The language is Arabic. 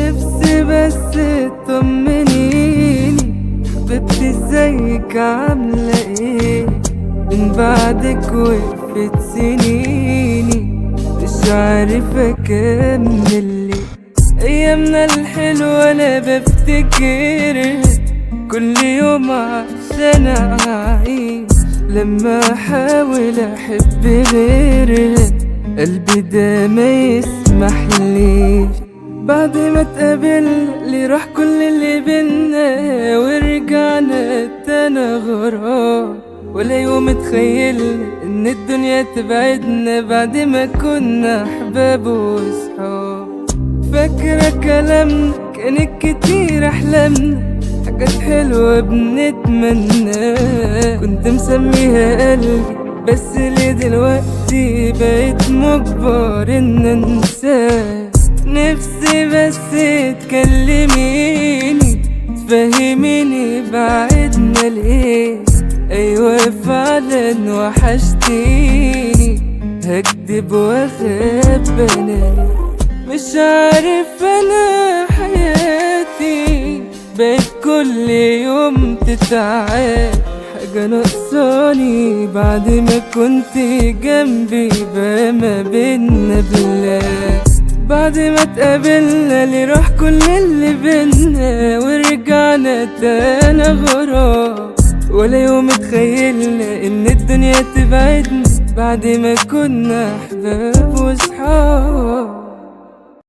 نفسي بس تطمنيني، حبيبتي ازيك عاملة ايه؟ من بعدك وقفت سنيني، مش عارف اكمل ليه. ايامنا الحلوة انا بفتكرها كل يوم عشان اعيش، لما احاول احب غيرها قلبي ده ما يسمحليش. بعد ما اتقابلنا اللي راح كل اللي بينا ورجعنا تانا غرام، ولا يوم اتخيلنا ان الدنيا تبعدنا بعد ما كنا احباب وصحاب. فاكرة كلامنا كانت كتير احلامنا، حاجات حلوة بنتمناها، كنت مسميها قلبي بس ليه دلوقتي بقيت مجبر ان انساه. نفسي بس تكلميني تفهميني بعدنا ليه، ايوه فعلا وحشتيني، هكدب واخبي انا مش عارف. انا حياتي بقت كل يوم تتعاد، حاجة ناقصاني بعد ما كنت جنبي بقى ما بينا بلاد. بعد ما اتقابلنا اللي راح كل اللي بينا ورجعنا تانا غرام، ولا يوم اتخيلنا ان الدنيا تبعدنا بعد ما كنا احباب وصحاب.